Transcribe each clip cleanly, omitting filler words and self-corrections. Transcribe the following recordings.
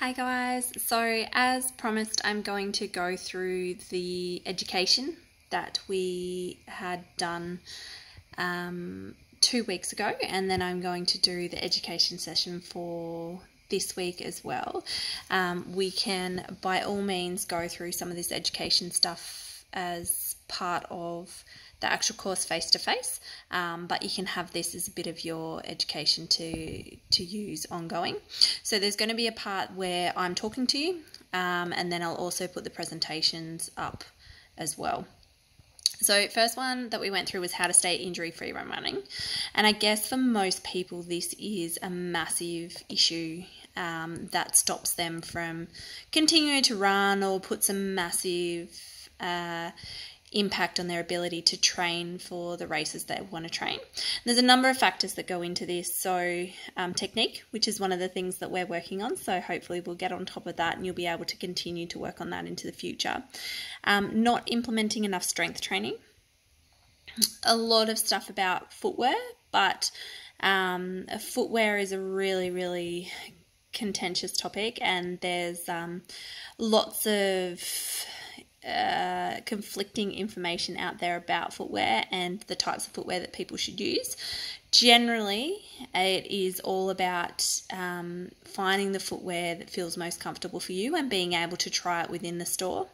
Hi guys, so as promised I'm going to go through the education that we had done 2 weeks ago, and then I'm going to do the education session for this week as well. We can by all means go through some of this education stuff as part of the actual course face-to-face, but you can have this as a bit of your education to use ongoing. So there's going to be a part where I'm talking to you, and then I'll also put the presentations up as well. So first one that we went through was how to stay injury-free when running. And I guess for most people this is a massive issue that stops them from continuing to run or puts a massive impact on their ability to train for the races they want to train. There's a number of factors that go into this. So technique, which is one of the things that we're working on. So hopefully we'll get on top of that and you'll be able to continue to work on that into the future. Not implementing enough strength training. A lot of stuff about footwear, but footwear is a really contentious topic, and there's lots of conflicting information out there about footwear and the types of footwear that people should use. Generally, it is all about finding the footwear that feels most comfortable for you and being able to try it within the store.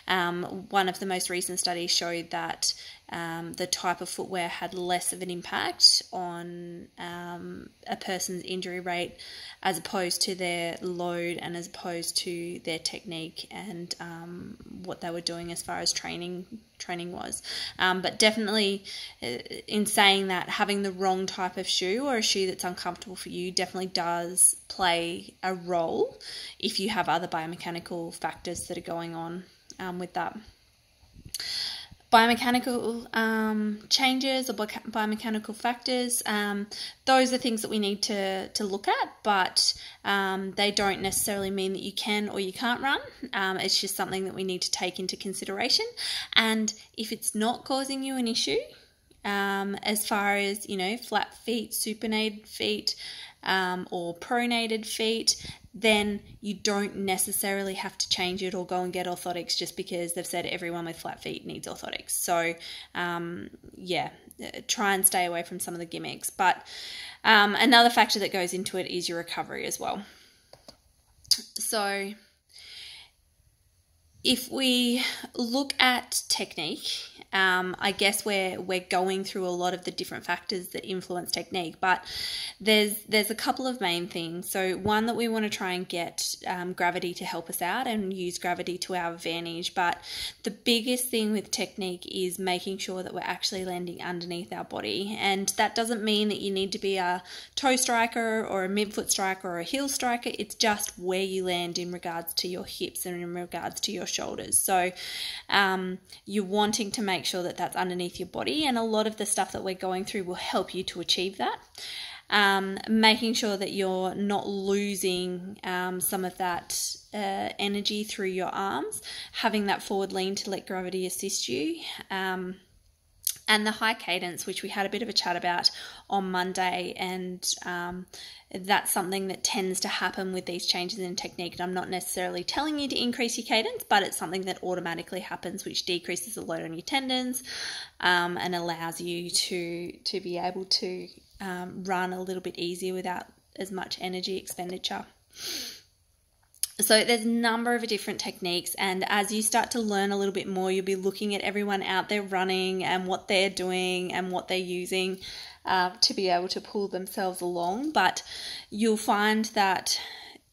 One of the most recent studies showed that the type of footwear had less of an impact on a person's injury rate as opposed to their load and as opposed to their technique and what they were doing as far as training was. But definitely in saying that, having the wrong type of shoe or a shoe that's uncomfortable for you definitely does play a role if you have other biomechanical factors that are going on with that. Biomechanical changes or biomechanical factors, those are things that we need to look at, but they don't necessarily mean that you can or you can't run. It's just something that we need to take into consideration. And if it's not causing you an issue, as far as, flat feet, supinated feet, or pronated feet, then you don't necessarily have to change it or go and get orthotics just because they've said everyone with flat feet needs orthotics. So, try and stay away from some of the gimmicks. But another factor that goes into it is your recovery as well. So if we look at technique, I guess we're going through a lot of the different factors that influence technique, but there's a couple of main things. So one, that we want to try and get gravity to help us out and use gravity to our advantage. But the biggest thing with technique is making sure that we're actually landing underneath our body. And that doesn't mean that you need to be a toe striker or a midfoot striker or a heel striker. It's just where you land in regards to your hips and in regards to your shoulders. So you're wanting to make sure that that's underneath your body, and a lot of the stuff that we're going through will help you to achieve that. Making sure that you're not losing some of that energy through your arms, having that forward lean to let gravity assist you, and the high cadence, which we had a bit of a chat about on Monday, and that's something that tends to happen with these changes in technique. And I'm not necessarily telling you to increase your cadence, but it's something that automatically happens, which decreases the load on your tendons and allows you to be able to run a little bit easier without as much energy expenditure. So there's a number of different techniques, and as you start to learn a little bit more, you'll be looking at everyone out there running and what they're doing and what they're using to be able to pull themselves along. But you'll find that,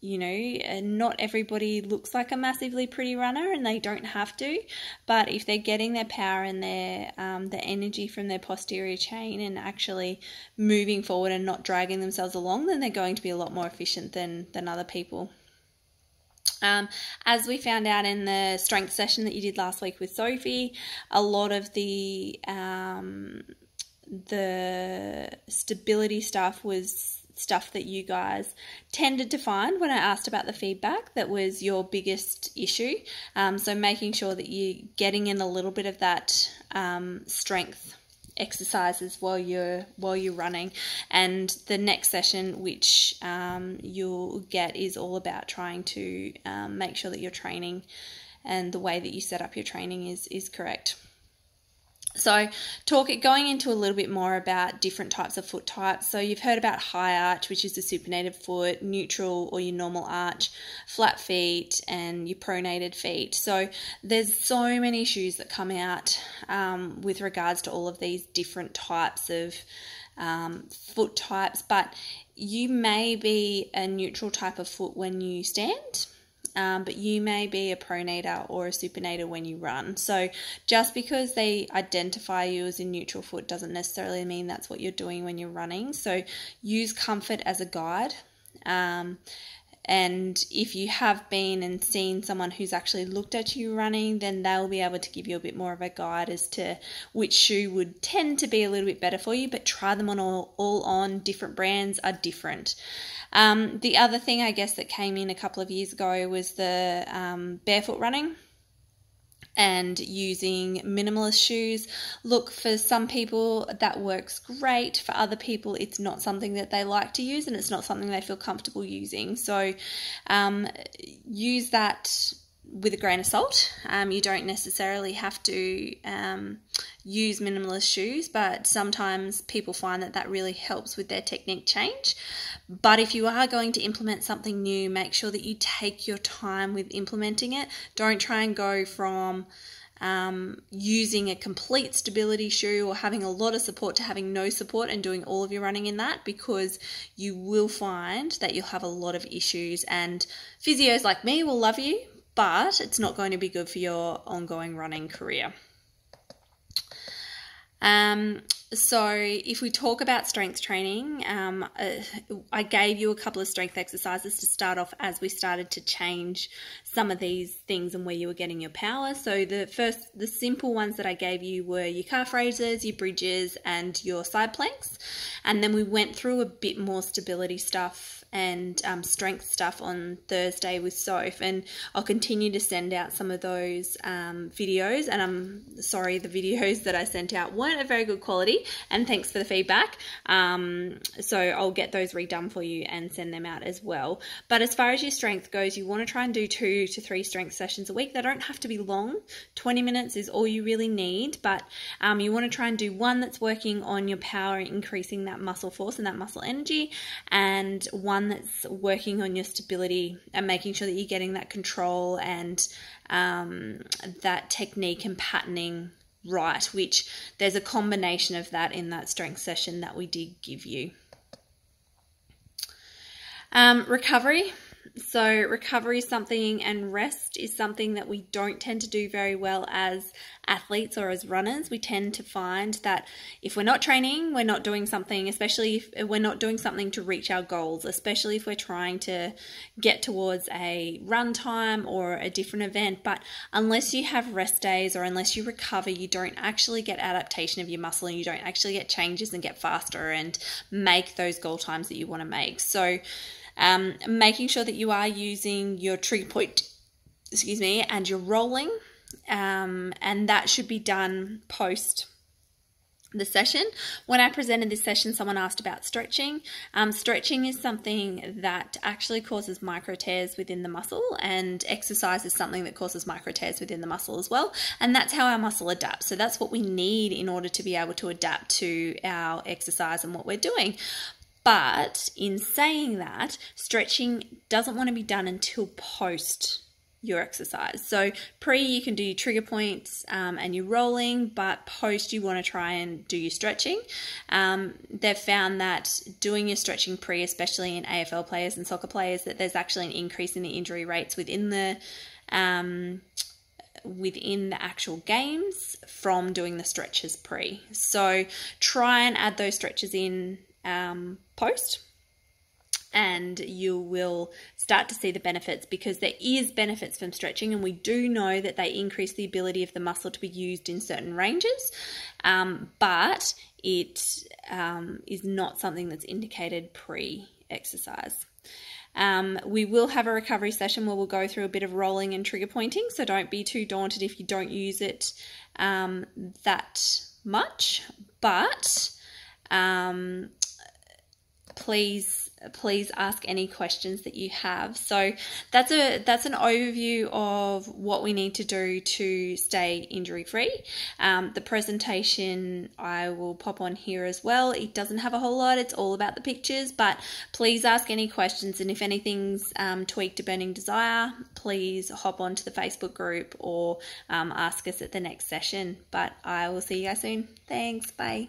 not everybody looks like a massively pretty runner, and they don't have to. But if they're getting their power and their the energy from their posterior chain and actually moving forward and not dragging themselves along, then they're going to be a lot more efficient than other people. As we found out in the strength session that you did last week with Sophie, a lot of the stability stuff was stuff that you guys tended to find when I asked about the feedback that was your biggest issue. So making sure that you're getting in a little bit of that strength exercises while you're running. And the next session, which you'll get, is all about trying to make sure that your training and the way that you set up your training is correct. So going into a little bit more about different types of foot types. So you've heard about high arch, which is the supinated foot, neutral or your normal arch, flat feet, and your pronated feet. So there's so many shoes that come out with regards to all of these different types of foot types, but you may be a neutral type of foot when you stand. But you may be a pronator or a supinator when you run. So just because they identify you as a neutral foot doesn't necessarily mean that's what you're doing when you're running. So use comfort as a guide. And if you have been and seen someone who's actually looked at you running, then they'll be able to give you a bit more of a guide as to which shoe would tend to be a little bit better for you, but try them on all on. Different brands are different. The other thing, I guess, that came in a couple of years ago was the barefoot running and using minimalist shoes. Look, for some people that works great. For other people, it's not something that they like to use, and it's not something they feel comfortable using. So use that with a grain of salt. You don't necessarily have to use minimalist shoes, but sometimes people find that really helps with their technique change. But if you are going to implement something new, make sure that you take your time with implementing it. Don't try and go from using a complete stability shoe or having a lot of support to having no support and doing all of your running in that, because you will find that you'll have a lot of issues, and physios like me will love you, but it's not going to be good for your ongoing running career. So if we talk about strength training, I gave you a couple of strength exercises to start off as we started to change some of these things and where you were getting your power. So the simple ones that I gave you were your calf raises, your bridges, and your side planks. And then we went through a bit more stability stuff and strength stuff on Thursday with Soph, and I'll continue to send out some of those videos. And I'm sorry, the videos that I sent out weren't of very good quality, and thanks for the feedback. So I'll get those redone for you and send them out as well. But as far as your strength goes, you want to try and do 2 to 3 strength sessions a week. They don't have to be long. 20 minutes is all you really need, but you want to try and do one that's working on your power, increasing that muscle force and that muscle energy, and one that's working on your stability and making sure that you're getting that control and that technique and patterning right, which there's a combination of that in that strength session that we did give you. Recovery. So recovery is something, and rest is something that we don't tend to do very well as athletes or as runners. We tend to find that if we're not training, we're not doing something, especially if we're not doing something to reach our goals, especially if we're trying to get towards a run time or a different event. But unless you have rest days or unless you recover, you don't actually get adaptation of your muscle, and you don't actually get changes and get faster and make those goal times that you want to make. So making sure that you are using your trigger point, and you're rolling, and that should be done post the session. When I presented this session, someone asked about stretching. Stretching is something that actually causes micro tears within the muscle, and exercise is something that causes micro tears within the muscle as well. And that's how our muscle adapts. So that's what we need in order to be able to adapt to our exercise and what we're doing. But in saying that, stretching doesn't want to be done until post your exercise. So pre, you can do your trigger points and your rolling, but post, you want to try and do your stretching. They've found that doing your stretching pre, especially in AFL players and soccer players, that there's actually an increase in the injury rates within the actual games from doing the stretches pre. So try and add those stretches in post, and you will start to see the benefits, because there is benefits from stretching, and we do know that they increase the ability of the muscle to be used in certain ranges, but it is not something that's indicated pre-exercise. We will have a recovery session where we'll go through a bit of rolling and trigger pointing, so don't be too daunted if you don't use it that much, but please ask any questions that you have. So that's an overview of what we need to do to stay injury free. The presentation I will pop on here as well. It doesn't have a whole lot, it's all about the pictures, but please ask any questions, and if anything's tweaked a burning desire, please hop onto the Facebook group or ask us at the next session. But I will see you guys soon. Thanks, bye.